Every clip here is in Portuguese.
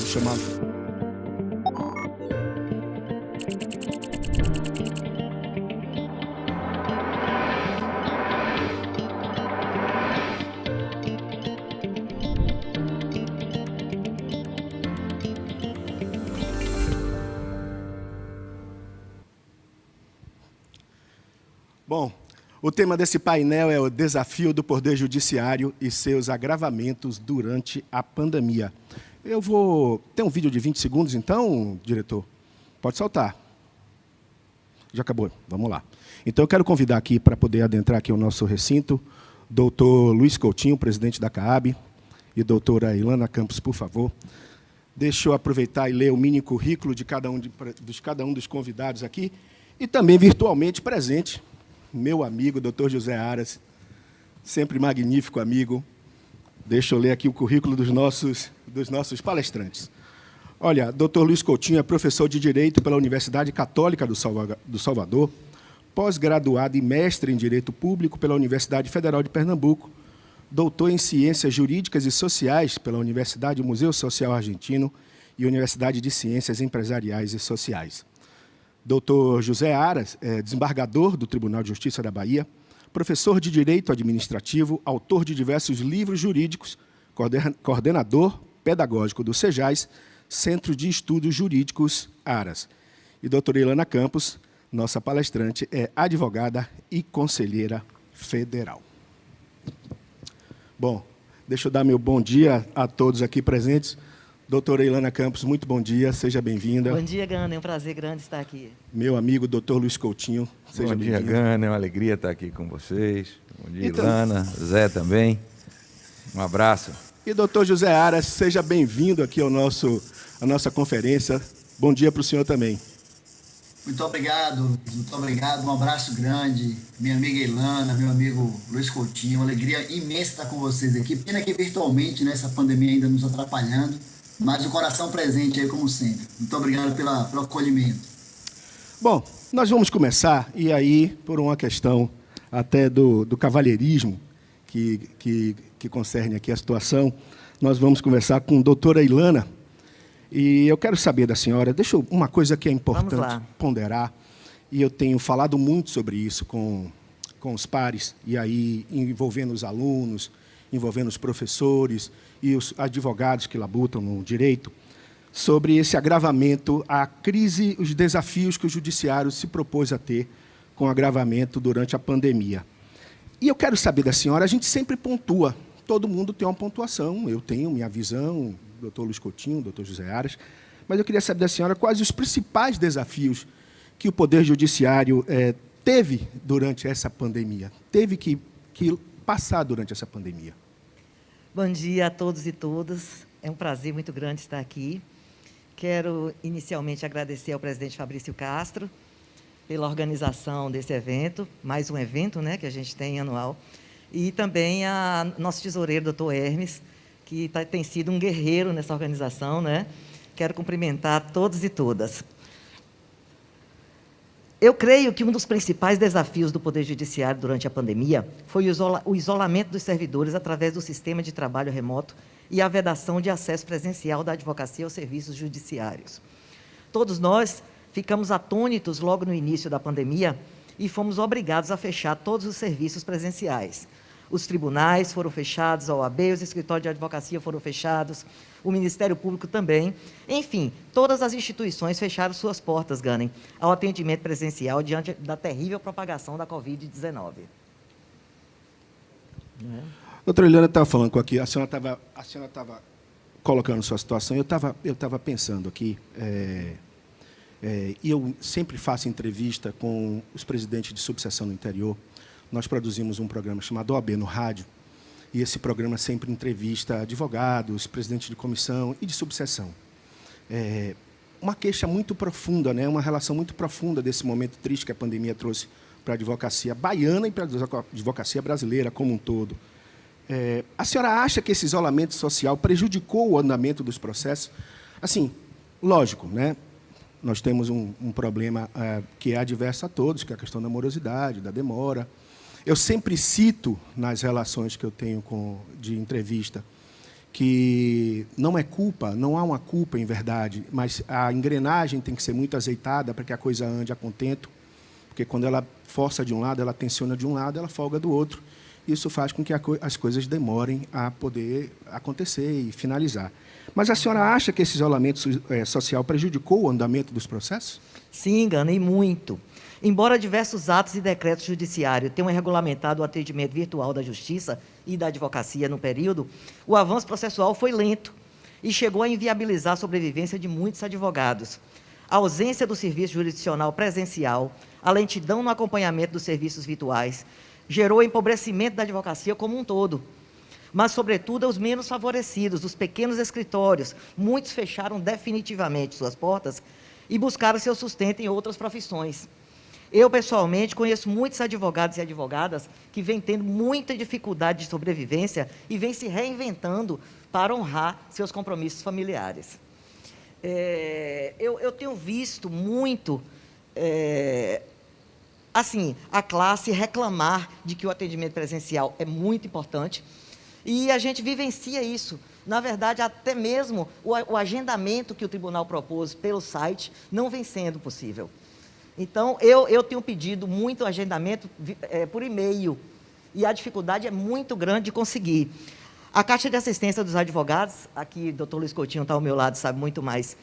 chamar. Bom, o tema desse painel é o desafio do Poder Judiciário e seus agravamentos durante a pandemia. Eu vou... Tem um vídeo de 20 segundos, então, diretor? Pode soltar. Já acabou, vamos lá. Então, eu quero convidar aqui, para poder adentrar aqui o nosso recinto, doutor Luiz Coutinho, presidente da CAAB, e doutora Ilana Campos, por favor. Deixa eu aproveitar e ler o mini currículo de cada um dos convidados aqui, e também virtualmente presente, meu amigo, doutor José Aras, sempre magnífico amigo. Deixa eu ler aqui o currículo dos nossos palestrantes. Olha, doutor Luiz Coutinho é professor de Direito pela Universidade Católica do Salvador, pós-graduado e mestre em Direito Público pela Universidade Federal de Pernambuco, doutor em Ciências Jurídicas e Sociais pela Universidade Museu Social Argentino e Universidade de Ciências Empresariais e Sociais. Doutor José Aras é desembargador do Tribunal de Justiça da Bahia, professor de Direito Administrativo, autor de diversos livros jurídicos, coordenador pedagógico do CEJAS, Centro de Estudos Jurídicos Aras. E doutora Ilana Campos, nossa palestrante, é advogada e conselheira federal. Bom, deixa eu dar meu bom dia a todos aqui presentes. Doutora Ilana Campos, muito bom dia, seja bem-vinda. Bom dia, Gana, é um prazer grande estar aqui. Meu amigo, doutor Luiz Coutinho, seja bem-vindo. Bom dia, Gana, é uma alegria estar aqui com vocês. Bom dia, então, Ilana, Zé também. Um abraço. E doutor José Aras, seja bem-vindo aqui à nossa conferência. Bom dia para o senhor também. Muito obrigado, um abraço grande, minha amiga Ilana, meu amigo Luiz Coutinho, uma alegria imensa estar com vocês aqui. Pena que virtualmente, né, essa pandemia ainda nos atrapalhando, mas o coração presente aí, como sempre. Muito obrigado pelo acolhimento. Bom, nós vamos começar, e aí, por uma questão até do cavalheirismo, que concerne aqui a situação, nós vamos conversar com a doutora Ilana. E eu quero saber da senhora, uma coisa que é importante ponderar, e eu tenho falado muito sobre isso com os pares, e aí envolvendo os alunos, envolvendo os professores e os advogados que labutam no direito, sobre esse agravamento, a crise, os desafios que o judiciário se propôs a ter com o agravamento durante a pandemia. E eu quero saber da senhora, a gente sempre pontua, todo mundo tem uma pontuação, eu tenho minha visão, doutor Luiz Coutinho, doutor José Aras, mas eu queria saber da senhora quais os principais desafios que o Poder Judiciário teve durante essa pandemia, teve que passar durante essa pandemia. Bom dia a todos e todas, é um prazer muito grande estar aqui. Quero inicialmente agradecer ao presidente Fabrício Castro pela organização desse evento, mais um evento, né, que a gente tem anual, e também a nosso tesoureiro, doutor Hermes, que tem sido um guerreiro nessa organização, né? Quero cumprimentar todos e todas. Eu creio que um dos principais desafios do Poder Judiciário durante a pandemia foi o isolamento dos servidores através do sistema de trabalho remoto e a vedação de acesso presencial da advocacia aos serviços judiciários. Todos nós ficamos atônitos logo no início da pandemia e fomos obrigados a fechar todos os serviços presenciais. Os tribunais foram fechados, a OAB, os escritórios de advocacia foram fechados, o Ministério Público também. Enfim, todas as instituições fecharam suas portas, Ganem, ao atendimento presencial diante da terrível propagação da Covid-19. Doutora Ilana estava falando aqui, a senhora estava colocando sua situação, eu estava pensando aqui, e eu sempre faço entrevista com os presidentes de subseção no interior. Nós produzimos um programa chamado OAB no rádio, e esse programa sempre entrevista advogados, presidentes de comissão e de subseção. Uma queixa muito profunda, né? Uma relação muito profunda desse momento triste que a pandemia trouxe para a advocacia baiana e para a advocacia brasileira como um todo. A senhora acha que esse isolamento social prejudicou o andamento dos processos? Assim, lógico, né? Nós temos um problema que é adverso a todos, que é a questão da morosidade, da demora. Eu sempre cito, nas relações que eu tenho de entrevista, que não é culpa, não há uma culpa em verdade, mas a engrenagem tem que ser muito azeitada para que a coisa ande a contento, porque quando ela força de um lado, ela tensiona de um lado, ela folga do outro. Isso faz com que as coisas demorem a poder acontecer e finalizar. Mas a senhora acha que esse isolamento social prejudicou o andamento dos processos? Sim, enganei muito. Embora diversos atos e decretos judiciários tenham regulamentado o atendimento virtual da Justiça e da Advocacia no período, o avanço processual foi lento e chegou a inviabilizar a sobrevivência de muitos advogados. A ausência do serviço jurisdicional presencial, a lentidão no acompanhamento dos serviços virtuais, gerou empobrecimento da advocacia como um todo. Mas, sobretudo, os menos favorecidos, os pequenos escritórios, muitos fecharam definitivamente suas portas e buscaram seu sustento em outras profissões. Eu, pessoalmente, conheço muitos advogados e advogadas que vêm tendo muita dificuldade de sobrevivência e vêm se reinventando para honrar seus compromissos familiares. Eu tenho visto muito, assim, a classe reclamar de que o atendimento presencial é muito importante e a gente vivencia isso. Na verdade, até mesmo o agendamento que o tribunal propôs pelo site não vem sendo possível. Então, eu tenho pedido muito agendamento por e-mail, e a dificuldade é muito grande de conseguir. A Caixa de Assistência dos Advogados, aqui o doutor Luiz Coutinho está ao meu lado, sabe muito mais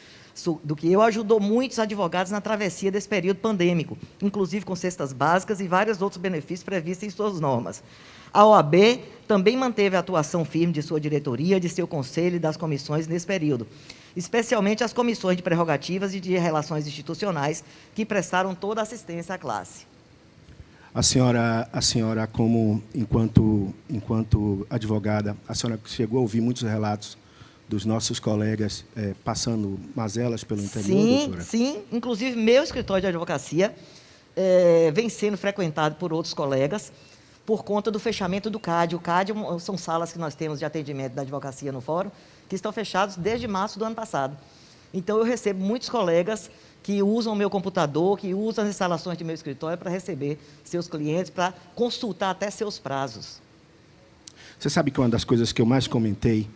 do que eu, ajudou muitos advogados na travessia desse período pandêmico, inclusive com cestas básicas e vários outros benefícios previstos em suas normas. A OAB também manteve a atuação firme de sua diretoria, de seu conselho e das comissões nesse período, especialmente as comissões de prerrogativas e de relações institucionais, que prestaram toda a assistência à classe. A senhora como, enquanto advogada, a senhora chegou a ouvir muitos relatos dos nossos colegas passando mazelas pelo interior, doutora? Sim. Inclusive, meu escritório de advocacia vem sendo frequentado por outros colegas por conta do fechamento do CAD. O CAD são salas que nós temos de atendimento da advocacia no fórum, que estão fechados desde março do ano passado. Então, eu recebo muitos colegas que usam o meu computador, que usam as instalações de meu escritório para receber seus clientes, para consultar até seus prazos. Você sabe que uma das coisas que eu mais comentei,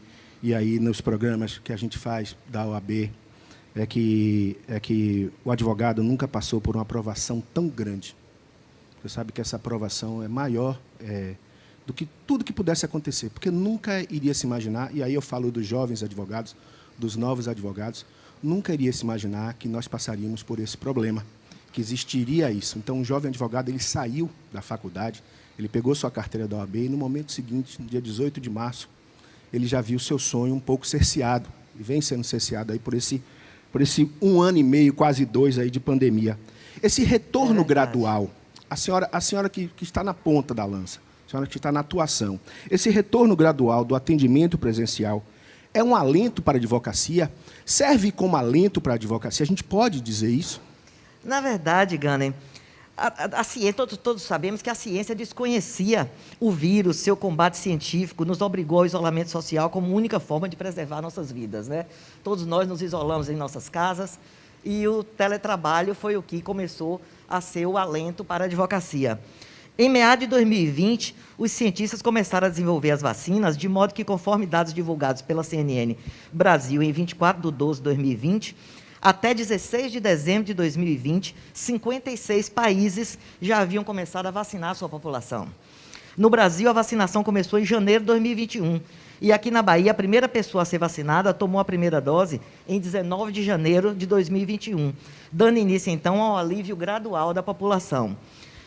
e aí nos programas que a gente faz da OAB, é que o advogado nunca passou por uma aprovação tão grande. Você sabe que essa aprovação é maior do que tudo que pudesse acontecer, porque nunca iria se imaginar, e aí eu falo dos jovens advogados, dos novos advogados, nunca iria se imaginar que nós passaríamos por esse problema, que existiria isso. Então, um jovem advogado, ele saiu da faculdade, ele pegou sua carteira da OAB e, no momento seguinte, no dia 18 de março, ele já viu seu sonho um pouco cerceado, e vem sendo cerceado aí por esse 1 ano e meio, quase 2 aí de pandemia. Esse retorno gradual, a senhora que está na ponta da lança, a senhora que está na atuação, esse retorno gradual do atendimento presencial é um alento para a advocacia? Serve como alento para a advocacia? A gente pode dizer isso? Na verdade, Gunner, a ciência, todos sabemos que a ciência desconhecia o vírus, seu combate científico, nos obrigou ao isolamento social como única forma de preservar nossas vidas, né? Todos nós nos isolamos em nossas casas e o teletrabalho foi o que começou a ser o alento para a advocacia. Em meados de 2020, os cientistas começaram a desenvolver as vacinas, de modo que, conforme dados divulgados pela CNN Brasil em 24 de 12 de 2020, até 16 de dezembro de 2020, 56 países já haviam começado a vacinar a sua população. No Brasil, a vacinação começou em janeiro de 2021, e aqui na Bahia, a primeira pessoa a ser vacinada tomou a primeira dose em 19 de janeiro de 2021, dando início, então, ao alívio gradual da população.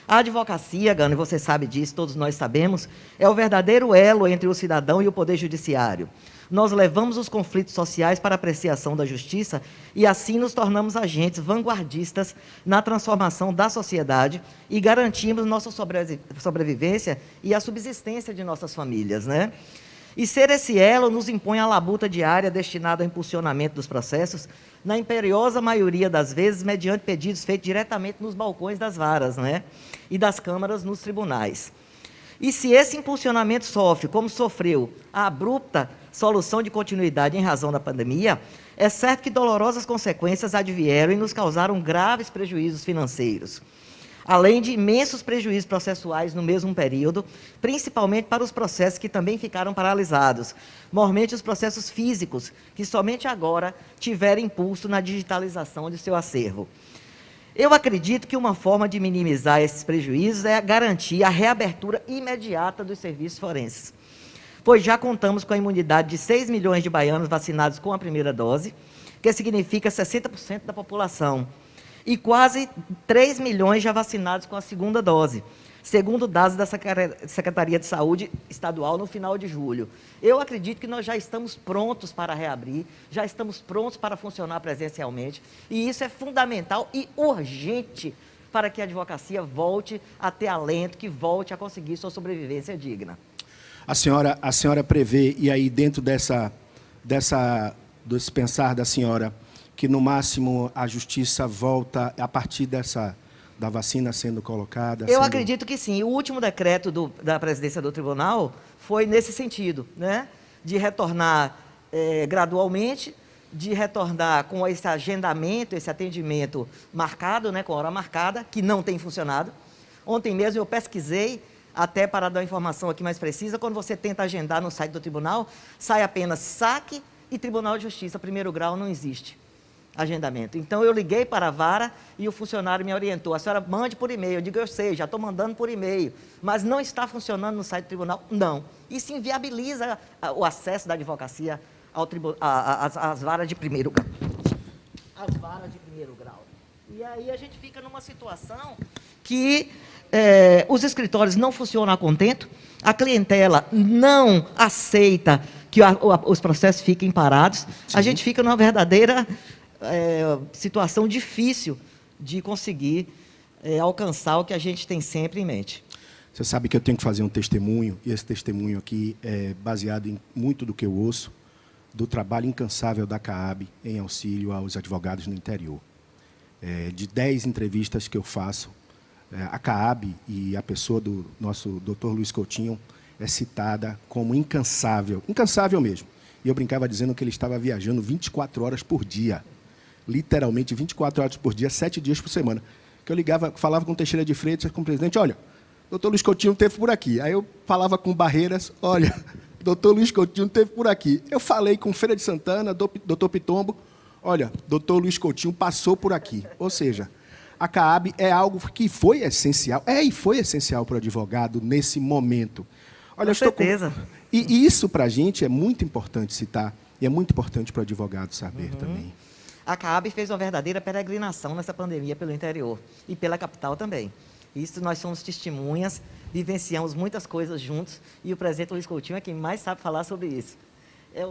A advocacia, Gano, você sabe disso, todos nós sabemos, é o verdadeiro elo entre o cidadão e o poder judiciário. Nós levamos os conflitos sociais para a apreciação da justiça e assim nos tornamos agentes vanguardistas na transformação da sociedade e garantimos nossa sobrevivência e a subsistência de nossas famílias, né? E ser esse elo nos impõe a labuta diária destinada ao impulsionamento dos processos, na imperiosa maioria das vezes, mediante pedidos feitos diretamente nos balcões das varas, né? E das câmaras nos tribunais. E se esse impulsionamento sofre, como sofreu, a abrupta solução de continuidade em razão da pandemia, é certo que dolorosas consequências advieram e nos causaram graves prejuízos financeiros. além de imensos prejuízos processuais no mesmo período, principalmente para os processos que também ficaram paralisados, mormente os processos físicos, que somente agora tiveram impulso na digitalização de seu acervo. Eu acredito que uma forma de minimizar esses prejuízos é garantir a reabertura imediata dos serviços forenses, pois já contamos com a imunidade de 6 milhões de baianos vacinados com a primeira dose, que significa 60% da população, e quase 3 milhões já vacinados com a segunda dose, segundo dados da Secretaria de Saúde Estadual no final de julho. Eu acredito que nós já estamos prontos para reabrir, já estamos prontos para funcionar presencialmente, e isso é fundamental e urgente para que a advocacia volte a ter alento, que volte a conseguir sua sobrevivência digna. A senhora prevê, e aí dentro desse pensar da senhora, que no máximo a justiça volta a partir da vacina sendo colocada? Eu acredito que sim. O último decreto da presidência do tribunal foi nesse sentido, né? De retornar gradualmente, de retornar com esse agendamento, esse atendimento marcado, né, com hora marcada, que não tem funcionado. Ontem mesmo eu pesquisei, até para dar uma informação aqui mais precisa, quando você tenta agendar no site do tribunal, sai apenas saque e Tribunal de Justiça, primeiro grau, não existe agendamento. Então, eu liguei para a vara e o funcionário me orientou. A senhora mande por e-mail. Eu digo, eu sei, já estou mandando por e-mail. Mas não está funcionando no site do tribunal? Não. Isso inviabiliza o acesso da advocacia às varas de primeiro grau. As varas de primeiro grau. E aí a gente fica numa situação que os escritórios não funcionam a contento, a clientela não aceita que os processos fiquem parados. Sim. A gente fica numa verdadeira situação difícil de conseguir alcançar o que a gente tem sempre em mente. Você sabe que eu tenho que fazer um testemunho, e esse testemunho aqui é baseado em muito do que eu ouço, do trabalho incansável da CAAB em auxílio aos advogados no interior. De 10 entrevistas que eu faço, a CAAB e a pessoa do nosso Dr. Luiz Coutinho é citada como incansável mesmo. E eu brincava dizendo que ele estava viajando 24 horas por dia, literalmente 24 horas por dia, 7 dias por semana. Que eu falava com o Teixeira de Freitas, com o presidente, olha, Dr. Luiz Coutinho esteve por aqui. Aí eu falava com Barreiras, olha, Dr. Luiz Coutinho esteve por aqui. Eu falei com Feira de Santana, Dr. Pitombo, olha, Dr. Luiz Coutinho passou por aqui. Ou seja, a CAAB é algo que foi essencial, e foi essencial para o advogado nesse momento. Olha, com certeza. E isso, para a gente, é muito importante citar, e é muito importante para o advogado saber também. A CAAB fez uma verdadeira peregrinação nessa pandemia pelo interior e pela capital também. Isso nós somos testemunhas, vivenciamos muitas coisas juntos, e o presidente Luiz Coutinho é quem mais sabe falar sobre isso. É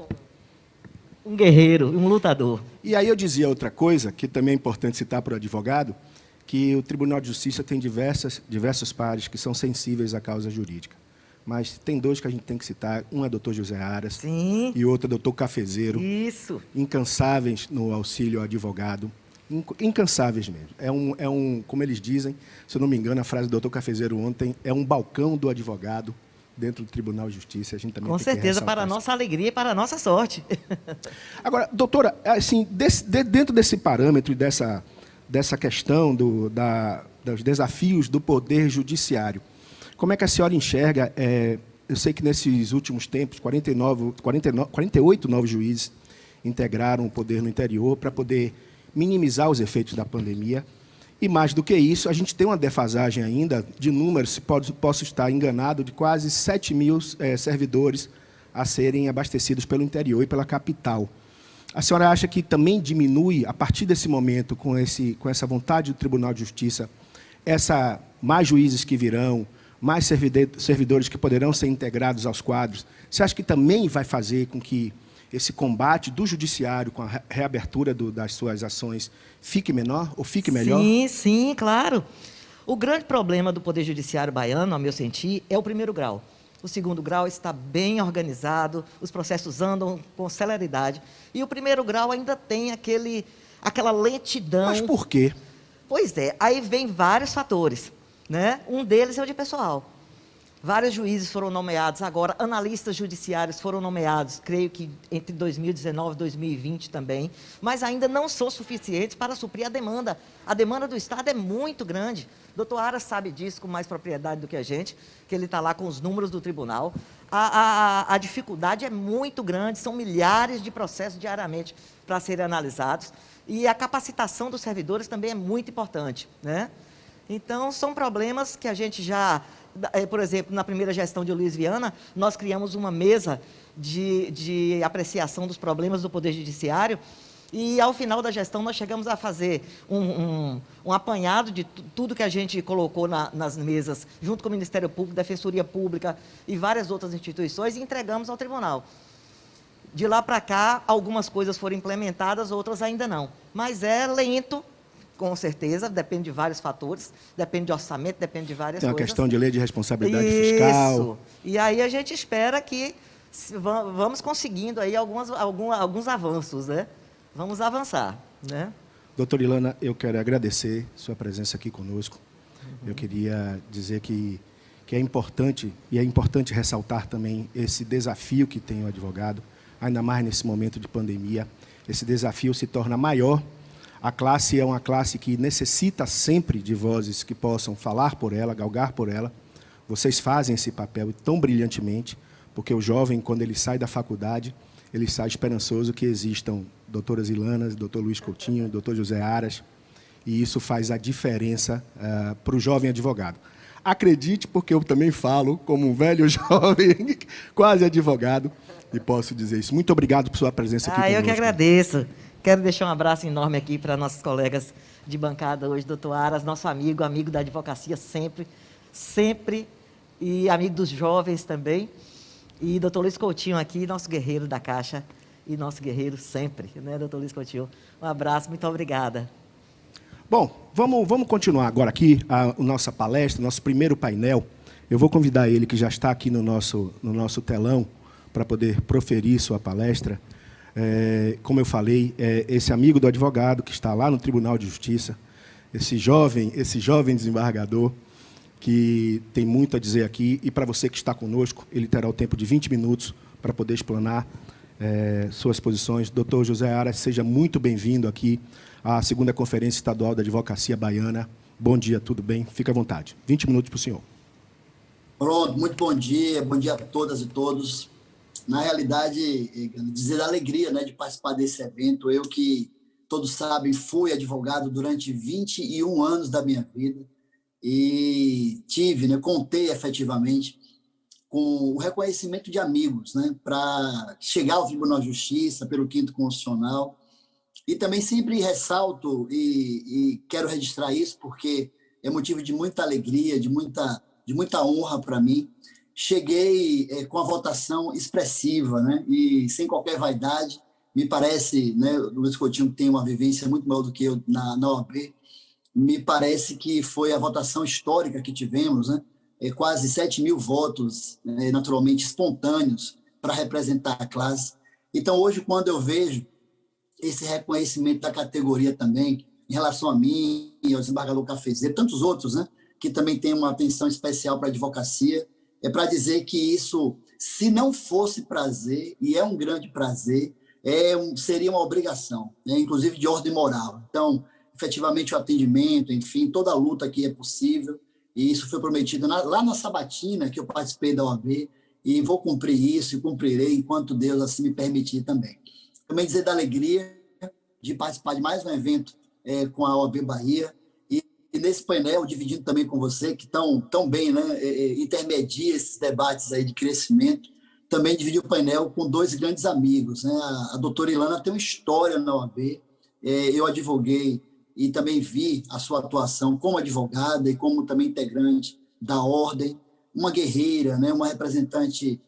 um guerreiro, um lutador. E aí eu dizia outra coisa, que também é importante citar para o advogado, que o Tribunal de Justiça tem diversos pares que são sensíveis à causa jurídica. Mas tem dois que a gente tem que citar. Um é o doutor José Aras. Sim. E o outro é o doutor Cafezeiro. Isso. Incansáveis no auxílio ao advogado. Incansáveis mesmo. Como eles dizem, se eu não me engano, a frase do doutor Cafezeiro ontem, é um balcão do advogado dentro do Tribunal de Justiça. A gente também com tem certeza, que para a nossa alegria e para a nossa sorte. Agora, doutora, assim, dentro desse parâmetro e dessa questão dos desafios do Poder Judiciário, como é que a senhora enxerga? Eu sei que nesses últimos tempos, 48 novos juízes integraram o poder no interior para poder minimizar os efeitos da pandemia. E mais do que isso, a gente tem uma defasagem ainda de números, posso estar enganado, de quase 7 mil servidores a serem abastecidos pelo interior e pela capital. A senhora acha que também diminui, a partir desse momento, com essa vontade do Tribunal de Justiça, mais juízes que virão, mais servidores que poderão ser integrados aos quadros? Você acha que também vai fazer com que esse combate do judiciário com a reabertura das suas ações fique menor ou fique melhor? Sim, sim, claro. O grande problema do Poder Judiciário baiano, ao meu sentir, é o primeiro grau. O segundo grau está bem organizado, os processos andam com celeridade. E o primeiro grau ainda tem aquela lentidão. Mas por quê? Pois é, aí vem vários fatores, né? Um deles é o de pessoal. Vários juízes foram nomeados agora, analistas judiciários foram nomeados, creio que entre 2019 e 2020 também, mas ainda não são suficientes para suprir a demanda. A demanda do Estado é muito grande. O doutor Aras sabe disso com mais propriedade do que a gente, que ele está lá com os números do tribunal. A dificuldade é muito grande, são milhares de processos diariamente para serem analisados, e a capacitação dos servidores também é muito importante, né? Então, são problemas que a gente já... Por exemplo, na primeira gestão de Luiz Viana, nós criamos uma mesa de apreciação dos problemas do Poder Judiciário, e ao final da gestão nós chegamos a fazer um apanhado de tudo que a gente colocou nas mesas, junto com o Ministério Público, Defensoria Pública e várias outras instituições, e entregamos ao tribunal. De lá para cá, algumas coisas foram implementadas, outras ainda não. Mas é lento, com certeza, depende de vários fatores, depende de orçamento, depende de várias coisas. Tem a questão de lei de responsabilidade fiscal. Isso. E aí a gente espera que vamos conseguindo aí alguns avanços, né? Vamos avançar, né? Doutora Ilana, eu quero agradecer sua presença aqui conosco. Eu queria dizer que é importante, e é importante ressaltar também esse desafio que tem o advogado, ainda mais nesse momento de pandemia. Esse desafio se torna maior. A classe é uma classe que necessita sempre de vozes que possam falar por ela, galgar por ela. Vocês fazem esse papel tão brilhantemente, porque o jovem, quando ele sai da faculdade, ele sai esperançoso que existam doutoras Ilanas, doutor Luiz Coutinho, doutor José Aras, e isso faz a diferença para o jovem advogado. Acredite, porque eu também falo como um velho jovem, quase advogado, e posso dizer isso. Muito obrigado por sua presença aqui conosco. Eu que agradeço. Quero deixar um abraço enorme aqui para nossos colegas de bancada hoje, doutor Aras, nosso amigo da advocacia sempre, e amigo dos jovens também. E doutor Luiz Coutinho aqui, nosso guerreiro da Caixa, e nosso guerreiro sempre, né, doutor Luiz Coutinho? Um abraço, muito obrigada. Bom, vamos continuar agora aqui a nossa palestra, nosso primeiro painel. Eu vou convidar ele, que já está aqui no nosso telão, para poder proferir sua palestra. Como eu falei, esse amigo do advogado que está lá no Tribunal de Justiça, esse jovem desembargador, que tem muito a dizer aqui, e para você que está conosco, ele terá o tempo de 20 minutos para poder explanar suas posições. Doutor José Aras, seja muito bem-vindo aqui à segunda Conferência Estadual da Advocacia Baiana. Bom dia, tudo bem? Fique à vontade. 20 minutos para o senhor. Pronto, muito bom dia a todas e todos. Na realidade, dizer a alegria, né, de participar desse evento. Eu que, todos sabem, fui advogado durante 21 anos da minha vida e contei efetivamente com o reconhecimento de amigos, né, para chegar ao Tribunal de Justiça, pelo 5º Constitucional. E também sempre ressalto e quero registrar isso porque é motivo de muita alegria, de muita honra para mim. Cheguei com a votação expressiva, né? E sem qualquer vaidade, me parece, né, o Luiz Coutinho tem uma vivência muito maior do que eu na OAB, me parece que foi a votação histórica que tivemos, né? Quase 7.000 votos, naturalmente espontâneos, para representar a classe. Então, hoje, quando eu vejo esse reconhecimento da categoria também, em relação a mim, ao desembargador Cafezeiro, tantos outros, né, que também têm uma atenção especial para a advocacia, é para dizer que isso, se não fosse prazer, e é um grande prazer, seria uma obrigação, né, inclusive de ordem moral. Então, efetivamente, o atendimento, enfim, toda a luta aqui é possível, e isso foi prometido lá na sabatina que eu participei da OAB, e vou cumprir isso e cumprirei enquanto Deus assim me permitir também. Também dizer da alegria de participar de mais um evento com a OAB Bahia, e nesse painel, dividindo também com você, que tão bem, né, intermedia esses debates aí de crescimento, também dividi o painel com 2 grandes amigos, né? A doutora Ilana tem uma história na OAB, eu advoguei e também vi a sua atuação como advogada e como também integrante da ordem, uma guerreira, né, uma representante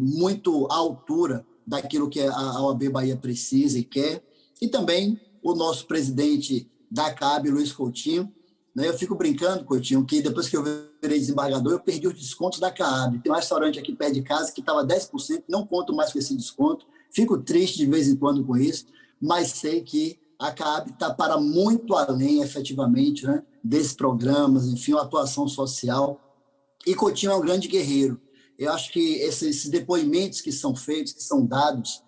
muito à altura daquilo que a OAB Bahia precisa e quer, e também o nosso presidente da CAB, Luiz Coutinho, né? Eu fico brincando, Coutinho, que depois que eu virei desembargador, eu perdi os descontos da CAB. Tem um restaurante aqui perto de casa que estava 10%, não conto mais com esse desconto, fico triste de vez em quando com isso, mas sei que a CAB está para muito além, efetivamente, né, desses programas, enfim, uma atuação social E Coutinho é um grande guerreiro. Eu acho que esses depoimentos que são feitos, que são dados,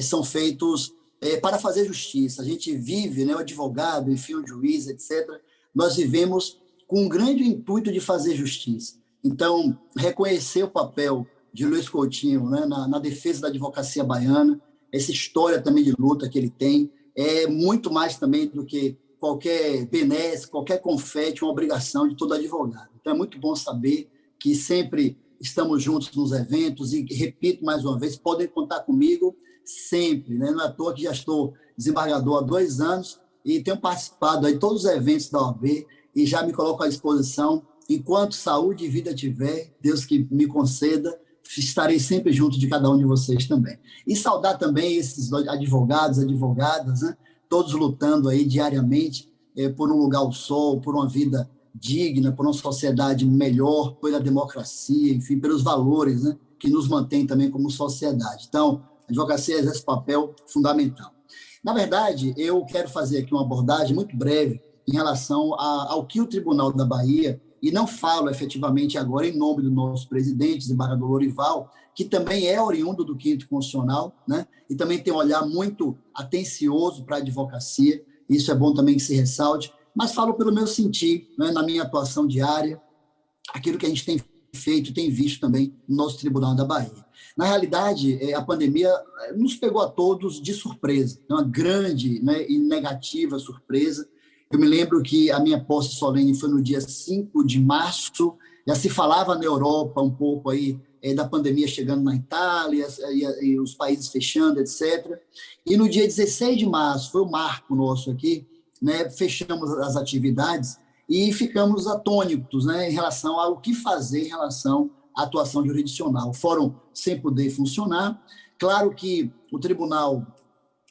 são feitos para fazer justiça. A gente vive, né, o advogado, enfim, o juiz, etc. Nós vivemos com um grande intuito de fazer justiça. Então, reconhecer o papel de Luiz Coutinho, né, na defesa da advocacia baiana, essa história também de luta que ele tem, é muito mais também do que qualquer benesse, qualquer confete, uma obrigação de todo advogado. Então, é muito bom saber que sempre estamos juntos nos eventos e, repito mais uma vez, podem contar comigo sempre, né? Não é à toa que já estou desembargador há 2 anos e tenho participado de todos os eventos da OAB e já me coloco à disposição. Enquanto saúde e vida tiver, Deus que me conceda, estarei sempre junto de cada um de vocês também. E saudar também esses advogados, advogadas, né? Todos lutando aí diariamente por um lugar ao sol, por uma vida digna, por uma sociedade melhor, pela democracia, enfim, pelos valores, né? Que nos mantém também como sociedade. Então, a advocacia exerce papel fundamental. Na verdade, eu quero fazer aqui uma abordagem muito breve em relação ao que o Tribunal da Bahia, e não falo efetivamente agora em nome do nosso presidente, desembargador Lorival, que também é oriundo do 5º Constitucional, né? E também tem um olhar muito atencioso para a advocacia, isso é bom também que se ressalte, mas falo pelo meu sentir, né, na minha atuação diária, aquilo que a gente tem feito, tem visto também no nosso Tribunal da Bahia. Na realidade, a pandemia nos pegou a todos de surpresa, uma grande, né, e negativa surpresa. Eu me lembro que a minha posse solene foi no dia 5 de março, já se falava na Europa um pouco aí da pandemia chegando na Itália, e os países fechando, etc. E no dia 16 de março, foi o marco nosso aqui, né, fechamos as atividades e ficamos atônitos, né, em relação ao que fazer em relação à atuação jurisdicional. O fórum sem poder funcionar. Claro que o tribunal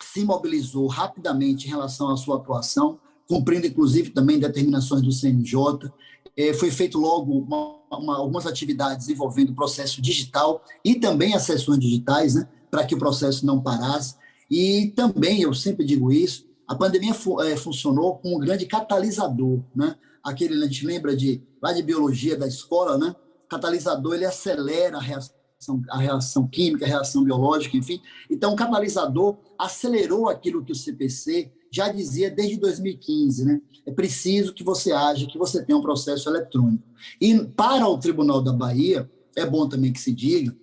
se mobilizou rapidamente em relação à sua atuação, cumprindo, inclusive, também determinações do CNJ. Foi feito logo algumas atividades envolvendo o processo digital e também as sessões digitais, né, para que o processo não parasse. E também, eu sempre digo isso, a pandemia funcionou como um grande catalisador, né? Aquele, a gente lembra lá de biologia da escola, né? O catalisador, ele acelera a reação química, a reação biológica, enfim. Então, o catalisador acelerou aquilo que o CPC já dizia desde 2015, né? É preciso que você haja, que você tenha um processo eletrônico. E para o Tribunal da Bahia, é bom também que se diga,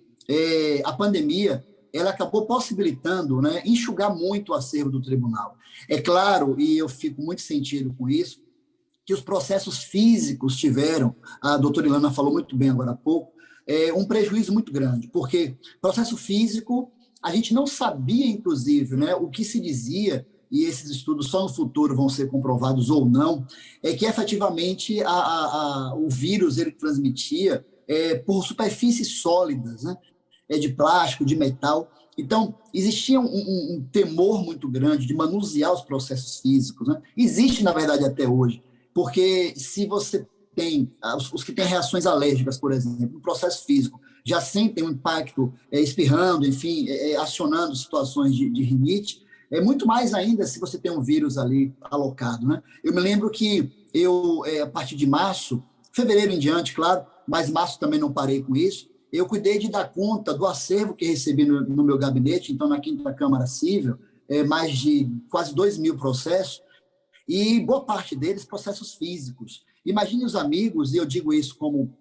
a pandemia ela acabou possibilitando, né, enxugar muito o acervo do tribunal. É claro, e eu fico muito sentido com isso, que os processos físicos tiveram, a doutora Ilana falou muito bem agora há pouco, um prejuízo muito grande, porque processo físico, a gente não sabia, inclusive, né, o que se dizia, e esses estudos só no futuro vão ser comprovados ou não, é que efetivamente o vírus ele transmitia por superfícies sólidas, né, de plástico, de metal. Então, existia um temor muito grande de manusear os processos físicos, né? Existe, na verdade, até hoje, porque se você tem, os que têm reações alérgicas, por exemplo, no processo físico, já sentem um impacto espirrando, enfim, acionando situações de rinite, muito mais ainda se você tem um vírus ali alocado, né? Eu me lembro que a partir de março, fevereiro em diante, claro, mas março também não parei com isso, eu cuidei de dar conta do acervo que recebi no meu gabinete, então na 5ª Câmara Cível, mais de quase 2.000 processos, e boa parte deles processos físicos. Imagine os amigos, e eu digo isso como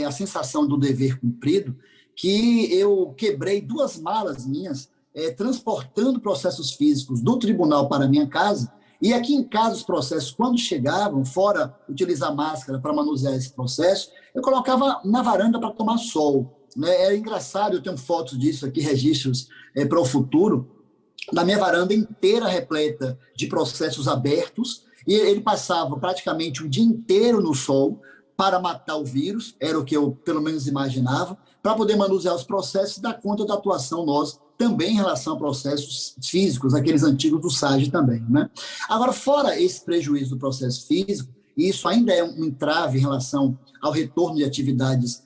a sensação do dever cumprido, que eu quebrei 2 malas minhas, transportando processos físicos do tribunal para a minha casa, e aqui em casa os processos, quando chegavam, fora utilizar máscara para manusear esse processo, eu colocava na varanda para tomar sol. Né? Era engraçado, eu tenho fotos disso aqui, registros para o futuro, na minha varanda inteira repleta de processos abertos, e ele passava praticamente o dia inteiro no sol para matar o vírus, era o que eu pelo menos imaginava, para poder manusear os processos e dar conta da atuação nossa, também em relação a processos físicos, aqueles antigos do SAGE também. Né? Agora, fora esse prejuízo do processo físico, e isso ainda é um entrave em relação ao retorno de atividades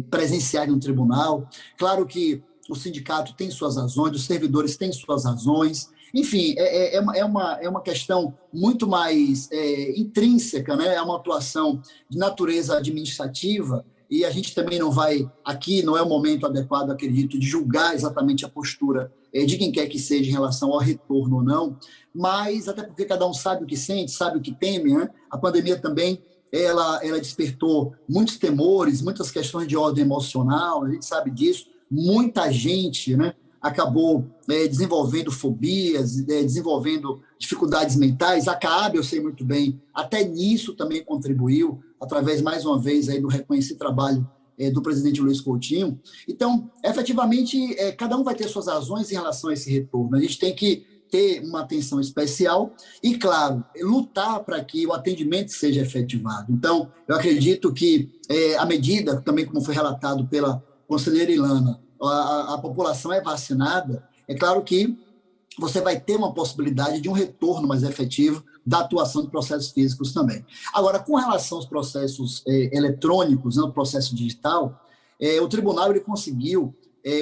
presenciais no tribunal, claro que o sindicato tem suas razões, os servidores têm suas razões, Enfim, é uma questão muito mais intrínseca, né? É uma atuação de natureza administrativa, e a gente também não vai, aqui não é o momento adequado, acredito, de julgar exatamente a postura de quem quer que seja em relação ao retorno ou não, mas até porque cada um sabe o que sente, sabe o que teme, né? A pandemia também, ela despertou muitos temores, muitas questões de ordem emocional, a gente sabe disso, muita gente, né, acabou desenvolvendo fobias, desenvolvendo dificuldades mentais. A CAAB, eu sei muito bem, até nisso também contribuiu, através, mais uma vez, aí, do reconhecido trabalho do presidente Luiz Coutinho. Então, efetivamente, cada um vai ter suas razões em relação a esse retorno. A gente tem que ter uma atenção especial e, claro, lutar para que o atendimento seja efetivado. Então, eu acredito que, à medida, também como foi relatado pela conselheira Ilana, a população é vacinada, é claro que você vai ter uma possibilidade de um retorno mais efetivo da atuação de processos físicos também. Agora, com relação aos processos eletrônicos, né, o processo digital, o tribunal ele conseguiu,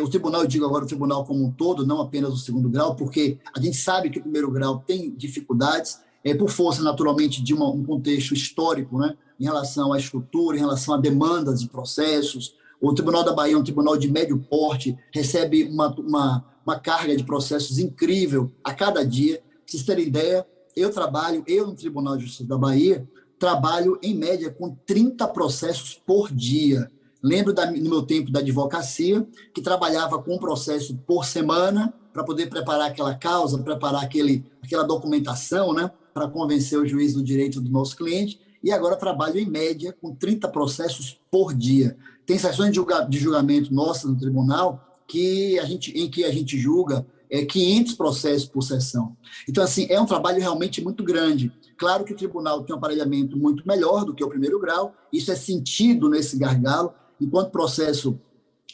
o tribunal, eu digo agora o tribunal como um todo, não apenas o segundo grau, porque a gente sabe que o primeiro grau tem dificuldades, por força, naturalmente, de um contexto histórico, né, em relação à estrutura, em relação a demandas de processos. O Tribunal da Bahia é um tribunal de médio porte, recebe uma carga de processos incrível a cada dia. Para vocês terem ideia, eu no Tribunal de Justiça da Bahia, trabalho em média com 30 processos por dia. Lembro no meu tempo da advocacia, que trabalhava com um processo por semana para poder preparar aquela causa, preparar aquela documentação, né, para convencer o juiz do direito do nosso cliente, e agora trabalho em média com 30 processos por dia. Tem sessões de julgamento nossas no tribunal em que a gente julga 500 processos por sessão. Então, assim, é um trabalho realmente muito grande. Claro que o tribunal tem um aparelhamento muito melhor do que o primeiro grau, isso é sentido nesse gargalo. Enquanto processo,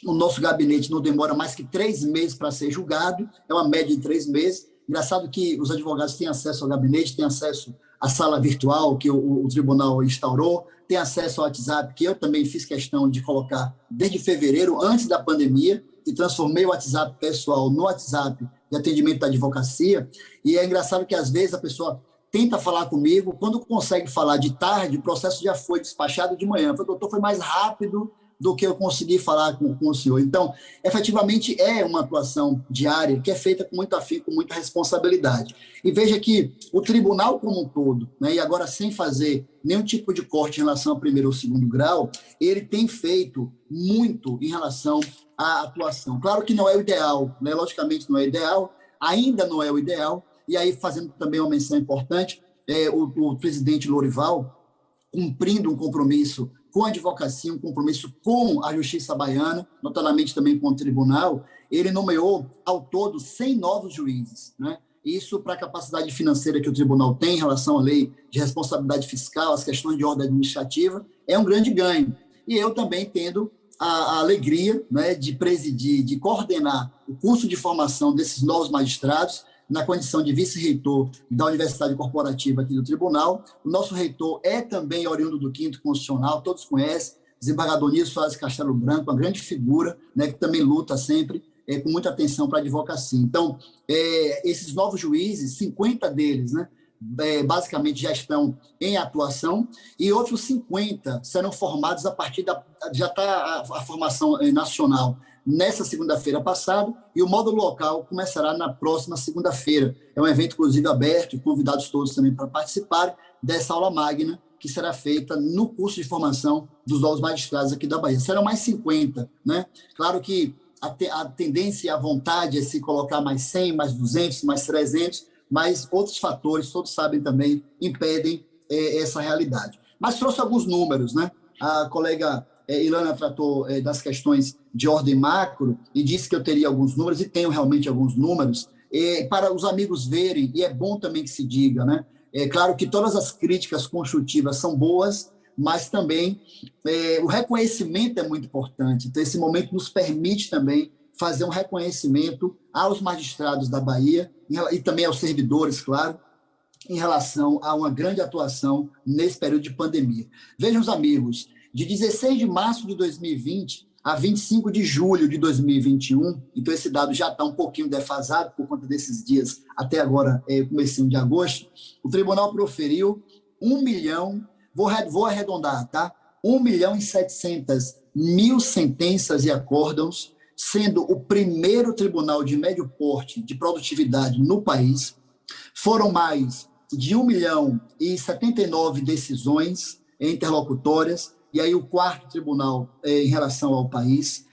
o nosso gabinete não demora mais que 3 meses para ser julgado, é uma média de 3 meses. Engraçado que os advogados têm acesso ao gabinete, têm acesso à sala virtual que o tribunal instaurou, têm acesso ao WhatsApp, que eu também fiz questão de colocar desde fevereiro, antes da pandemia, e transformei o WhatsApp pessoal no WhatsApp de atendimento da advocacia. E é engraçado que, às vezes, a pessoa tenta falar comigo, quando consegue falar de tarde, o processo já foi despachado de manhã. Falei, doutor, foi mais rápido do que eu consegui falar com o senhor. Então, efetivamente, é uma atuação diária que é feita com muito afinco, com muita responsabilidade. E veja que o tribunal como um todo, né, e agora sem fazer nenhum tipo de corte em relação ao primeiro ou segundo grau, ele tem feito muito em relação à atuação. Claro que não é o ideal, né? Logicamente não é ideal, ainda não é o ideal, e aí fazendo também uma menção importante, o presidente Lorival, cumprindo um compromisso com a advocacia, um compromisso com a justiça baiana, notadamente também com o tribunal, ele nomeou, ao todo, 100 novos juízes, né? Isso, para a capacidade financeira que o tribunal tem em relação à lei de responsabilidade fiscal, as questões de ordem administrativa, é um grande ganho. E eu também tendo a alegria, né, de presidir, de coordenar o curso de formação desses novos magistrados, na condição de vice-reitor da Universidade Corporativa aqui do Tribunal. O nosso reitor é também oriundo do 5º Constitucional, todos conhecem, desembargador Nilson Soares Castelo Branco, uma grande figura, né, que também luta sempre com muita atenção para a advocacia. Então, esses novos juízes, 50 deles, né, basicamente já estão em atuação, e outros 50 serão formados a partir já está a formação nacional nessa segunda-feira passada, e o módulo local começará na próxima segunda-feira. É um evento, inclusive, aberto, e convidados todos também para participar dessa aula magna, que será feita no curso de formação dos novos magistrados aqui da Bahia. Serão mais 50, né? Claro que a tendência e a vontade é se colocar mais 100, mais 200, mais 300, mas outros fatores, todos sabem também, impedem essa realidade. Mas trouxe alguns números, né? A colega Ilana tratou das questões de ordem macro e disse que eu teria alguns números, e tenho realmente alguns números, para os amigos verem, e é bom também que se diga, né? É claro que todas as críticas construtivas são boas, mas também o reconhecimento é muito importante. Então, esse momento nos permite também fazer um reconhecimento aos magistrados da Bahia e também aos servidores, claro, em relação a uma grande atuação nesse período de pandemia. Vejam, os amigos, de 16 de março de 2020 a 25 de julho de 2021, então esse dado já está um pouquinho defasado por conta desses dias, até agora, comecinho de agosto, o tribunal proferiu 1 milhão, vou arredondar, tá? 1.700.000 sentenças e acórdãos, sendo o primeiro tribunal de médio porte de produtividade no país. Foram mais de 1.079.000 decisões interlocutórias, e aí o quarto tribunal em relação ao país,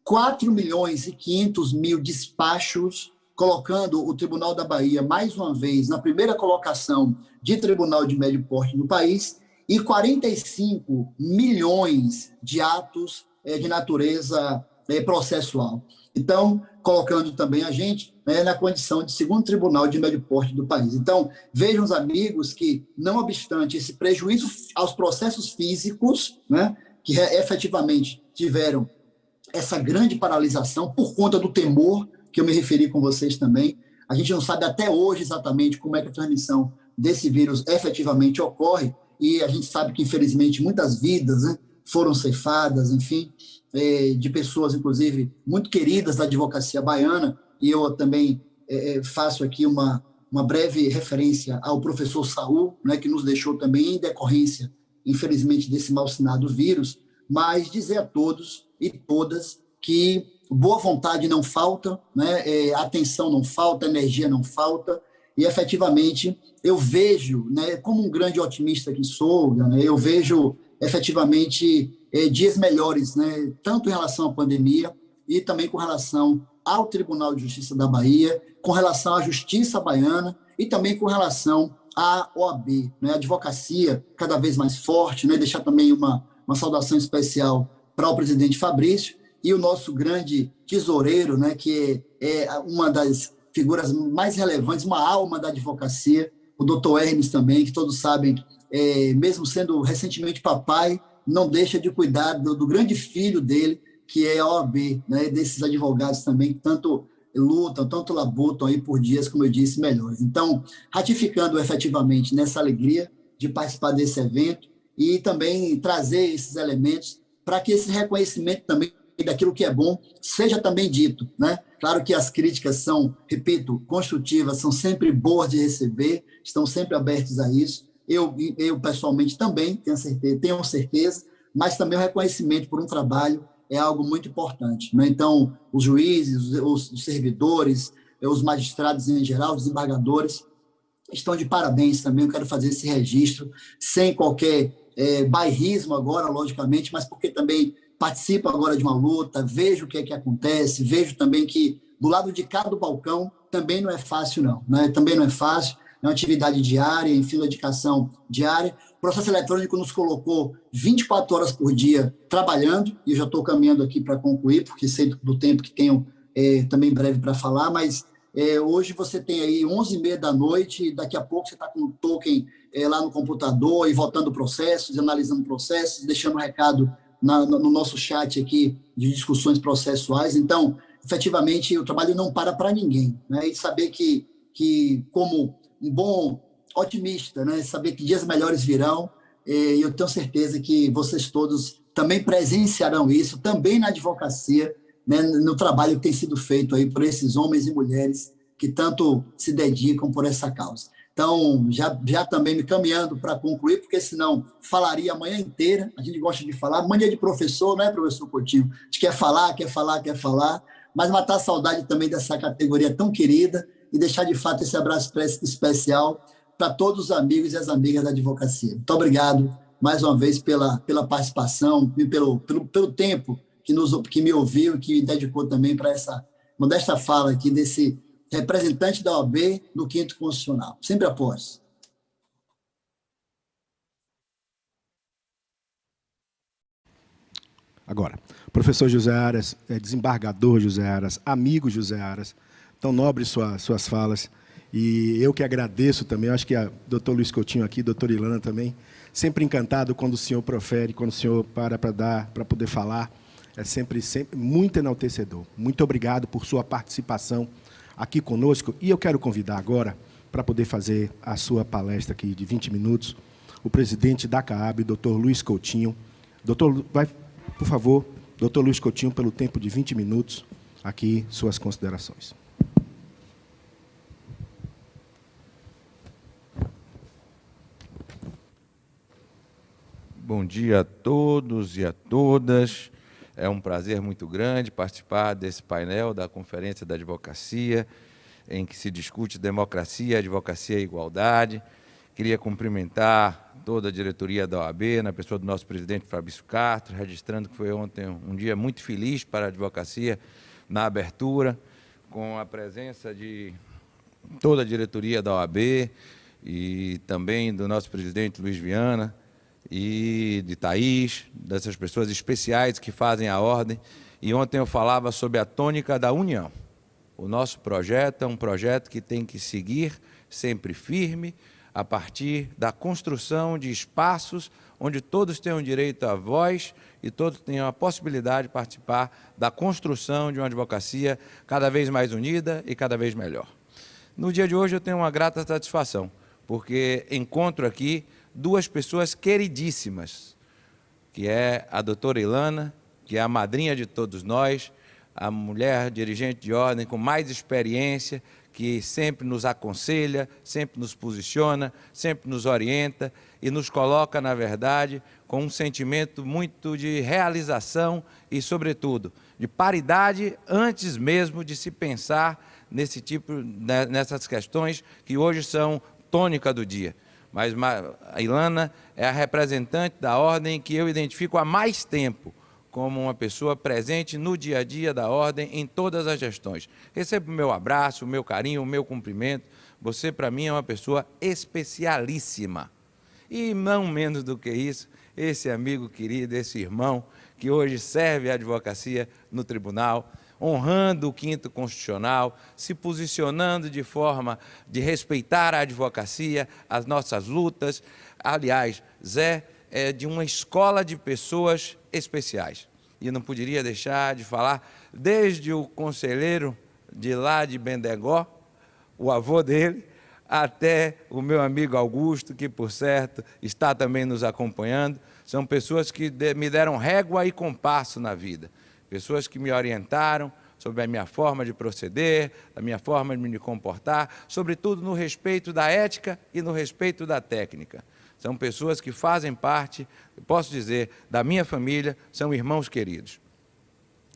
4.500.000 despachos, colocando o Tribunal da Bahia, mais uma vez, na primeira colocação de tribunal de médio porte no país, e 45 milhões de atos de natureza processual. Então, colocando também a gente na condição de segundo tribunal de médio porte do país. Então, vejam os amigos que, não obstante esse prejuízo aos processos físicos, que efetivamente tiveram essa grande paralisação por conta do temor, que eu me referi com vocês também, a gente não sabe até hoje exatamente como é que a transmissão desse vírus efetivamente ocorre, e a gente sabe que, infelizmente, muitas vidas foram ceifadas, enfim, de pessoas, inclusive, muito queridas da advocacia baiana, e eu também faço aqui uma breve referência ao professor Saul, que nos deixou também em decorrência, infelizmente, desse mal-sinado vírus, mas dizer a todos e todas que boa vontade não falta, atenção não falta, energia não falta, e efetivamente eu vejo, como um grande otimista que sou, eu vejo efetivamente dias melhores, tanto em relação à pandemia e também com relação ao Tribunal de Justiça da Bahia, com relação à Justiça Baiana e também com relação à OAB, a advocacia cada vez mais forte, deixar também uma saudação especial para o presidente Fabrício e o nosso grande tesoureiro, que é uma das figuras mais relevantes, uma alma da advocacia, o doutor Hermes também, que todos sabem, mesmo sendo recentemente papai, não deixa de cuidar do grande filho dele, que é a OAB, desses advogados também que tanto lutam, tanto labutam aí por dias, como eu disse, melhores. Então, ratificando efetivamente nessa alegria de participar desse evento e também trazer esses elementos para que esse reconhecimento também daquilo que é bom seja também dito, Claro que as críticas são, repito, construtivas, são sempre boas de receber, estão sempre abertos a isso. Eu pessoalmente também tenho certeza, mas também o reconhecimento por um trabalho é algo muito importante. Então, os juízes, os servidores, os magistrados em geral, os desembargadores, estão de parabéns também. Eu quero fazer esse registro, sem qualquer bairrismo agora, logicamente, mas porque também participo agora de uma luta, vejo o que é que acontece, vejo também que do lado de cá do balcão também não é fácil, não. Também não é fácil, é uma atividade diária, enfim, uma dedicação diária. O processo eletrônico nos colocou 24 horas por dia trabalhando, e eu já estou caminhando aqui para concluir, porque sei do tempo que tenho também breve para falar, mas hoje você tem aí 11h30 da noite, e daqui a pouco você está com o token lá no computador e votando processos, analisando processos, deixando um recado no nosso chat aqui de discussões processuais. Então, efetivamente, o trabalho não para ninguém, e saber que como um bom otimista, saber que dias melhores virão, e eu tenho certeza que vocês todos também presenciarão isso, também na advocacia, no trabalho que tem sido feito aí por esses homens e mulheres que tanto se dedicam por essa causa. Então, já também me caminhando para concluir, porque senão falaria a manhã inteira, a gente gosta de falar, mania de professor, professor Coutinho? A gente quer falar, mas matar a saudade também dessa categoria tão querida e deixar de fato esse abraço especial para todos os amigos e as amigas da advocacia. Muito obrigado mais uma vez pela participação e pelo tempo que me ouviu e que me dedicou também para essa modesta fala aqui desse representante da OAB no 5º Constitucional. Sempre após. Agora, professor José Aras, desembargador José Aras, amigo José Aras, tão nobres suas falas, e eu que agradeço também, eu acho que a doutor Luiz Coutinho aqui, doutora Ilana também, sempre encantado quando o senhor profere, quando o senhor para poder falar, é sempre muito enaltecedor. Muito obrigado por sua participação aqui conosco, e eu quero convidar agora, para poder fazer a sua palestra aqui de 20 minutos, o presidente da CAAB, doutor Luiz Coutinho. Doutor, vai, por favor, Dr. Luiz Coutinho, pelo tempo de 20 minutos, aqui suas considerações. Bom dia a todos e a todas. É um prazer muito grande participar desse painel da Conferência da Advocacia, em que se discute democracia, advocacia e igualdade. Queria cumprimentar toda a diretoria da OAB, na pessoa do nosso presidente Fabrício Castro, registrando que foi ontem um dia muito feliz para a advocacia na abertura, com a presença de toda a diretoria da OAB e também do nosso presidente Luiz Viana, e de Thaís, dessas pessoas especiais que fazem a ordem. E ontem eu falava sobre a tônica da união. O nosso projeto é um projeto que tem que seguir sempre firme, a partir da construção de espaços onde todos tenham direito à voz e todos tenham a possibilidade de participar da construção de uma advocacia cada vez mais unida e cada vez melhor. No dia de hoje eu tenho uma grata satisfação, porque encontro aqui duas pessoas queridíssimas, que é a doutora Ilana, que é a madrinha de todos nós, a mulher dirigente de ordem com mais experiência, que sempre nos aconselha, sempre nos posiciona, sempre nos orienta e nos coloca, na verdade, com um sentimento muito de realização e, sobretudo, de paridade antes mesmo de se pensar nessas questões que hoje são tônica do dia. Mas a Ilana é a representante da ordem que eu identifico há mais tempo como uma pessoa presente no dia a dia da ordem em todas as gestões. Recebo o meu abraço, o meu carinho, o meu cumprimento. Você, para mim, é uma pessoa especialíssima. E não menos do que isso, esse amigo querido, esse irmão, que hoje serve a advocacia no tribunal, honrando o 5º Constitucional, se posicionando de forma de respeitar a advocacia, as nossas lutas. Aliás, Zé é de uma escola de pessoas especiais. E não poderia deixar de falar, desde o conselheiro de lá de Bendegó, o avô dele, até o meu amigo Augusto, que, por certo, está também nos acompanhando. São pessoas que me deram régua e compasso na vida. Pessoas que me orientaram sobre a minha forma de proceder, a minha forma de me comportar, sobretudo no respeito da ética e no respeito da técnica. São pessoas que fazem parte, posso dizer, da minha família, são irmãos queridos.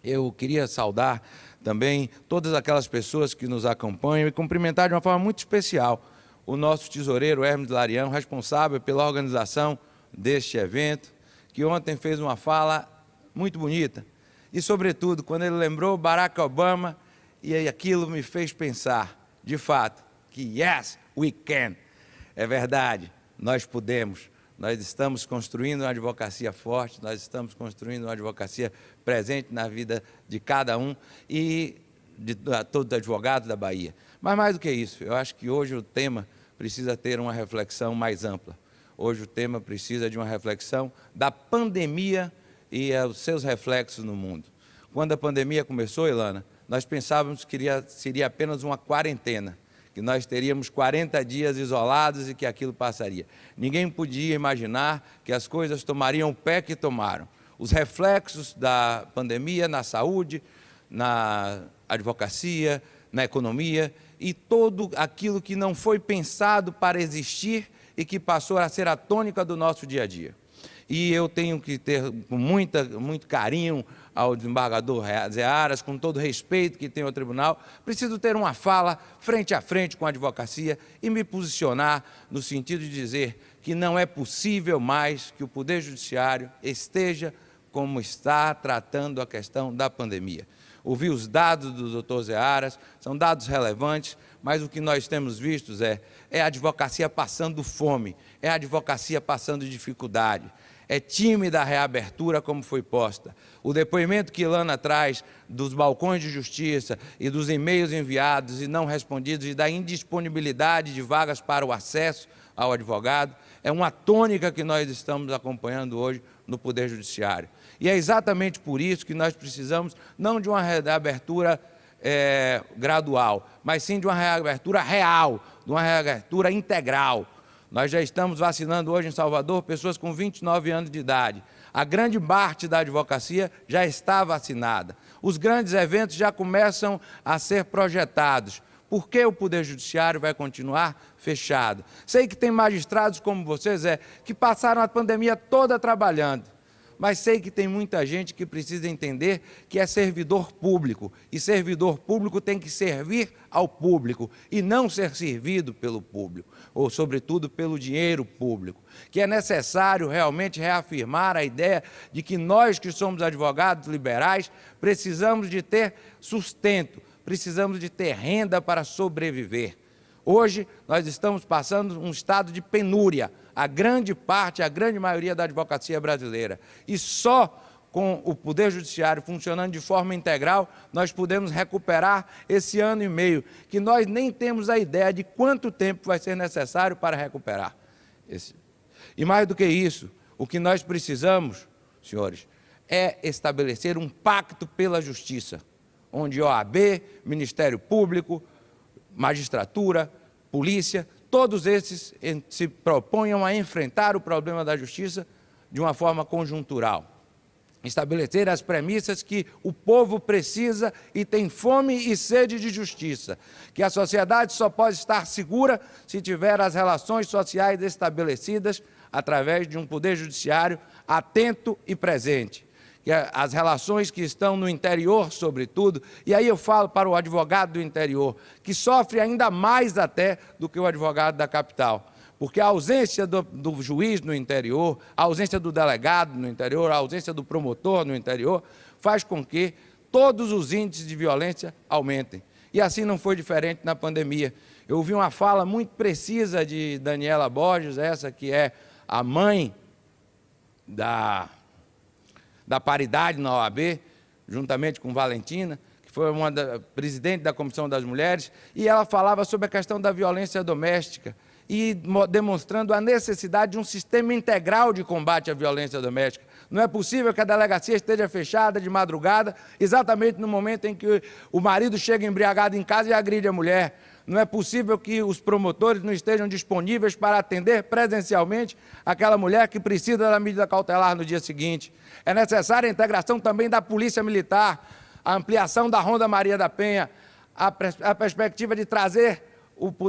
Eu queria saudar também todas aquelas pessoas que nos acompanham e cumprimentar de uma forma muito especial o nosso tesoureiro Hermes Larião, responsável pela organização deste evento, que ontem fez uma fala muito bonita. E, sobretudo, quando ele lembrou Barack Obama, e aquilo me fez pensar, de fato, que yes, we can. É verdade, nós podemos. Nós estamos construindo uma advocacia forte, nós estamos construindo uma advocacia presente na vida de cada um e de todos os advogados da Bahia. Mas mais do que isso, eu acho que hoje o tema precisa ter uma reflexão mais ampla. Hoje o tema precisa de uma reflexão da pandemia e os seus reflexos no mundo. Quando a pandemia começou, Ilana, nós pensávamos que seria apenas uma quarentena, que nós teríamos 40 dias isolados e que aquilo passaria. Ninguém podia imaginar que as coisas tomariam o pé que tomaram. Os reflexos da pandemia na saúde, na advocacia, na economia e todo aquilo que não foi pensado para existir e que passou a ser a tônica do nosso dia a dia. E eu tenho que ter com muito carinho ao desembargador Zé Aras, com todo o respeito que tem ao tribunal, preciso ter uma fala frente a frente com a advocacia e me posicionar no sentido de dizer que não é possível mais que o Poder Judiciário esteja como está tratando a questão da pandemia. Ouvi os dados do Dr. Zé Aras, são dados relevantes, mas o que nós temos visto, Zé, é a advocacia passando fome, é a advocacia passando dificuldade. É tímida a reabertura como foi posta. O depoimento que Ilana traz dos balcões de justiça e dos e-mails enviados e não respondidos e da indisponibilidade de vagas para o acesso ao advogado é uma tônica que nós estamos acompanhando hoje no Poder Judiciário. E é exatamente por isso que nós precisamos não de uma reabertura gradual, mas sim de uma reabertura real, de uma reabertura integral. Nós já estamos vacinando hoje em Salvador pessoas com 29 anos de idade. A grande parte da advocacia já está vacinada. Os grandes eventos já começam a ser projetados. Por que o Poder Judiciário vai continuar fechado? Sei que tem magistrados como você, Zé, que passaram a pandemia toda trabalhando. Mas sei que tem muita gente que precisa entender que é servidor público. E servidor público tem que servir ao público e não ser servido pelo público, ou, sobretudo, pelo dinheiro público. Que é necessário realmente reafirmar a ideia de que nós, que somos advogados liberais, precisamos de ter sustento, precisamos de ter renda para sobreviver. Hoje, nós estamos passando um estado de penúria, a grande maioria da advocacia brasileira. E só com o Poder Judiciário funcionando de forma integral, nós podemos recuperar esse ano e meio, que nós nem temos a ideia de quanto tempo vai ser necessário para recuperar. E mais do que isso, o que nós precisamos, senhores, é estabelecer um pacto pela justiça, onde OAB, Ministério Público, magistratura, polícia, todos esses se proponham a enfrentar o problema da justiça de uma forma conjuntural. Estabelecer as premissas que o povo precisa e tem fome e sede de justiça, que a sociedade só pode estar segura se tiver as relações sociais estabelecidas através de um poder judiciário atento e presente. Que as relações que estão no interior, sobretudo, e aí eu falo para o advogado do interior, que sofre ainda mais até do que o advogado da capital, porque a ausência do juiz no interior, a ausência do delegado no interior, a ausência do promotor no interior, faz com que todos os índices de violência aumentem. E assim não foi diferente na pandemia. Eu ouvi uma fala muito precisa de Daniela Borges, essa que é a mãe da paridade na OAB, juntamente com Valentina, que foi presidente da Comissão das Mulheres, e ela falava sobre a questão da violência doméstica e demonstrando a necessidade de um sistema integral de combate à violência doméstica. Não é possível que a delegacia esteja fechada de madrugada, exatamente no momento em que o marido chega embriagado em casa e agride a mulher. Não é possível que os promotores não estejam disponíveis para atender presencialmente aquela mulher que precisa da medida cautelar no dia seguinte. É necessária a integração também da Polícia Militar, a ampliação da Ronda Maria da Penha, a perspectiva de trazer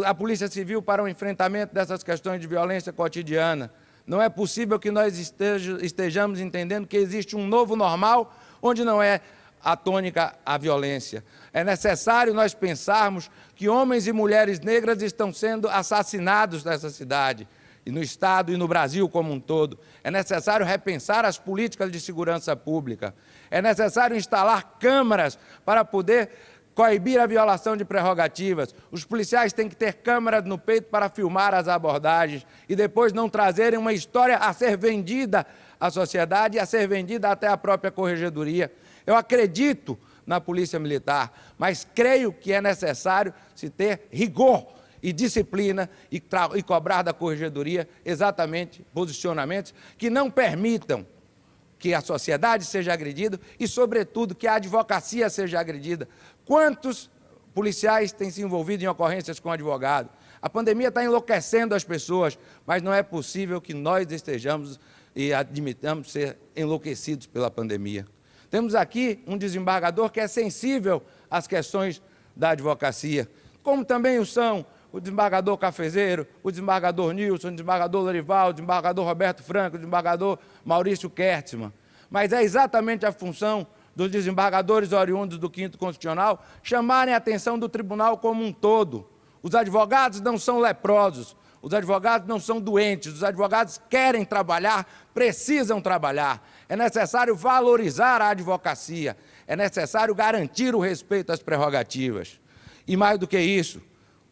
a Polícia Civil para o enfrentamento dessas questões de violência cotidiana. Não é possível que nós estejamos entendendo que existe um novo normal onde não é a tônica a violência. É necessário nós pensarmos que homens e mulheres negras estão sendo assassinados nessa cidade, e no Estado e no Brasil como um todo. É necessário repensar as políticas de segurança pública. É necessário instalar câmaras para poder coibir a violação de prerrogativas. Os policiais têm que ter câmeras no peito para filmar as abordagens e depois não trazerem uma história a ser vendida à sociedade e a ser vendida até à própria corregedoria. Eu acredito na Polícia Militar, mas creio que é necessário se ter rigor e disciplina e cobrar da corregedoria exatamente posicionamentos que não permitam que a sociedade seja agredida e, sobretudo, que a advocacia seja agredida. Quantos policiais têm se envolvido em ocorrências com advogado? A pandemia está enlouquecendo as pessoas, mas não é possível que nós estejamos e admitamos ser enlouquecidos pela pandemia. Temos aqui um desembargador que é sensível às questões da advocacia, como também o são o desembargador Cafezeiro, o desembargador Nilson, o desembargador Lorival, o desembargador Roberto Franco, o desembargador Maurício Kertzmann. Mas é exatamente a função dos desembargadores oriundos do 5º Constitucional chamarem a atenção do tribunal como um todo. Os advogados não são leprosos, os advogados não são doentes, os advogados querem trabalhar, precisam trabalhar. É necessário valorizar a advocacia, é necessário garantir o respeito às prerrogativas. E mais do que isso,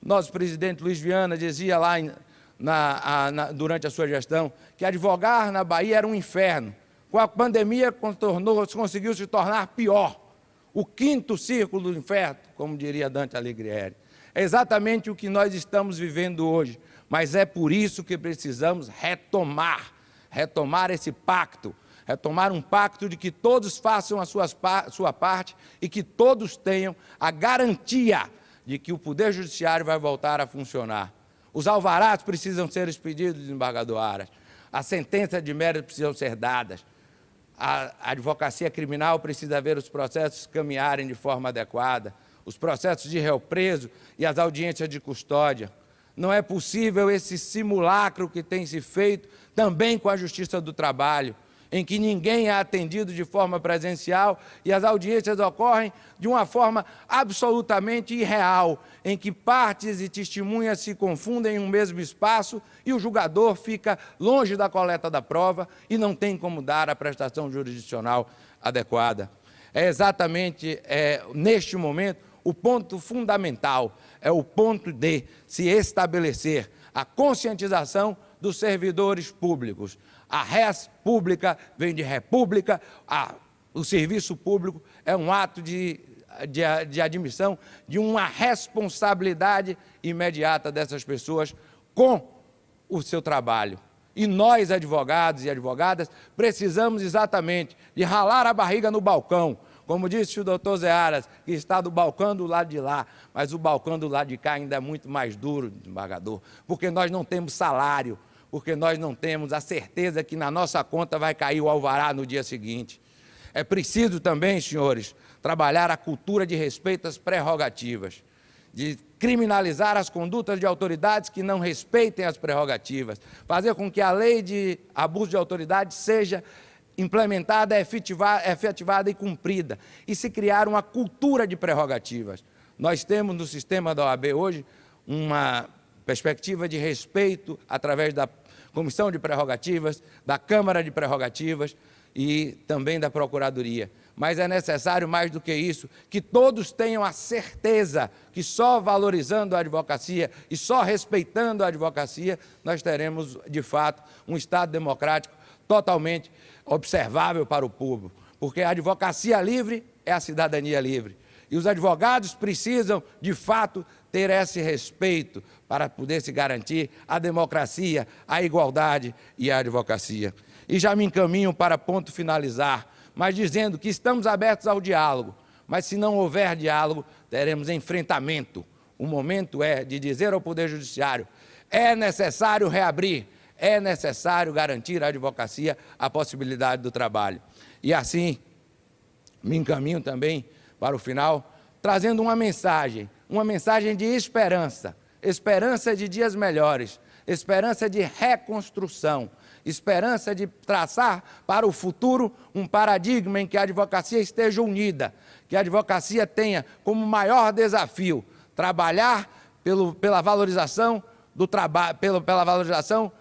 nosso presidente Luiz Viana dizia lá durante a sua gestão que advogar na Bahia era um inferno. Com a pandemia conseguiu se tornar pior. O 5º círculo do inferno, como diria Dante Alighieri. É exatamente o que nós estamos vivendo hoje, mas é por isso que precisamos retomar esse pacto, retomar um pacto de que todos façam a sua parte e que todos tenham a garantia de que o Poder Judiciário vai voltar a funcionar. Os alvarás precisam ser expedidos, desembargador Aras. As sentenças de mérito precisam ser dadas. A advocacia criminal precisa ver os processos caminharem de forma adequada, os processos de réu preso e as audiências de custódia. Não é possível esse simulacro que tem se feito também com a Justiça do Trabalho, em que ninguém é atendido de forma presencial e as audiências ocorrem de uma forma absolutamente irreal, em que partes e testemunhas se confundem em um mesmo espaço e o julgador fica longe da coleta da prova e não tem como dar a prestação jurisdicional adequada. É exatamente neste momento o ponto fundamental, é o ponto de se estabelecer a conscientização dos servidores públicos. A res pública vem de república, o serviço público é um ato de admissão de uma responsabilidade imediata dessas pessoas com o seu trabalho. E nós, advogados e advogadas, precisamos exatamente de ralar a barriga no balcão, como disse o doutor Zé Aras, que está do balcão do lado de lá, mas o balcão do lado de cá ainda é muito mais duro, desembargador, porque nós não temos salário, porque nós não temos a certeza que na nossa conta vai cair o alvará no dia seguinte. É preciso também, senhores, trabalhar a cultura de respeito às prerrogativas, de criminalizar as condutas de autoridades que não respeitem as prerrogativas, fazer com que a lei de abuso de autoridade seja implementada, efetivada e cumprida, e se criar uma cultura de prerrogativas. Nós temos no sistema da OAB hoje uma perspectiva de respeito através da Comissão de Prerrogativas, da Câmara de Prerrogativas e também da Procuradoria. Mas é necessário, mais do que isso, que todos tenham a certeza que só valorizando a advocacia e só respeitando a advocacia, nós teremos, de fato, um Estado democrático totalmente observável para o povo. Porque a advocacia livre é a cidadania livre. E os advogados precisam, de fato, ter esse respeito para poder se garantir a democracia, a igualdade e a advocacia. E já me encaminho para ponto finalizar, mas dizendo que estamos abertos ao diálogo, mas se não houver diálogo, teremos enfrentamento. O momento é de dizer ao Poder Judiciário, é necessário reabrir, é necessário garantir à advocacia a possibilidade do trabalho. E assim, me encaminho também para o final, trazendo uma mensagem de esperança, esperança de dias melhores, esperança de reconstrução, esperança de traçar para o futuro um paradigma em que a advocacia esteja unida, que a advocacia tenha como maior desafio trabalhar pela valorização do trabalho, pela valorização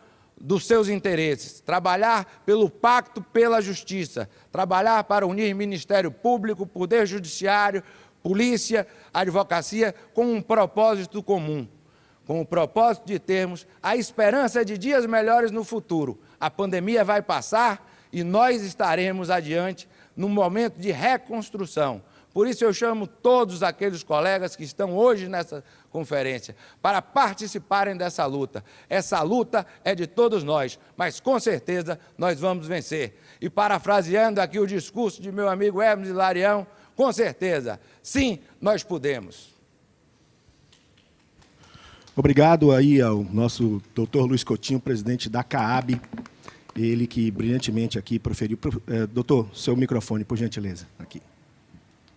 dos seus interesses, trabalhar pelo pacto pela justiça, trabalhar para unir Ministério Público, Poder Judiciário, Polícia, Advocacia, com um propósito comum, com o propósito de termos a esperança de dias melhores no futuro. A pandemia vai passar e nós estaremos adiante num momento de reconstrução. Por isso eu chamo todos aqueles colegas que estão hoje nessa conferência para participarem dessa luta. Essa luta é de todos nós, mas com certeza nós vamos vencer. E parafraseando aqui o discurso de meu amigo Hermes Hilarião, com certeza, sim, nós podemos. Obrigado aí ao nosso doutor Luiz Coutinho, presidente da CAAB, ele que brilhantemente aqui proferiu. Doutor, seu microfone, por gentileza, aqui,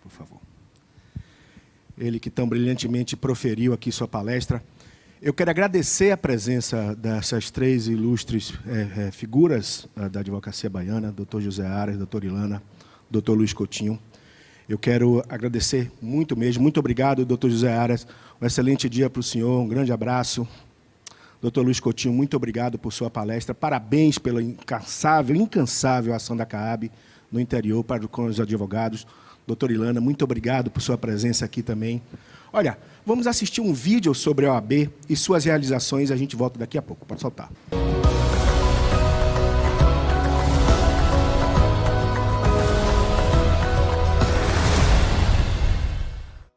por favor. Ele que tão brilhantemente proferiu aqui sua palestra. Eu quero agradecer a presença dessas três ilustres figuras da advocacia baiana, doutor José Aras, doutor Ilana, doutor Luiz Coutinho. Eu quero agradecer muito mesmo. Muito obrigado, doutor José Aras. Um excelente dia para o senhor, um grande abraço. Doutor Luiz Coutinho, muito obrigado por sua palestra. Parabéns pela incansável ação da CAAB no interior com os advogados. Doutor Ilana, muito obrigado por sua presença aqui também. Olha, vamos assistir um vídeo sobre a OAB e suas realizações. A gente volta daqui a pouco. Pode soltar.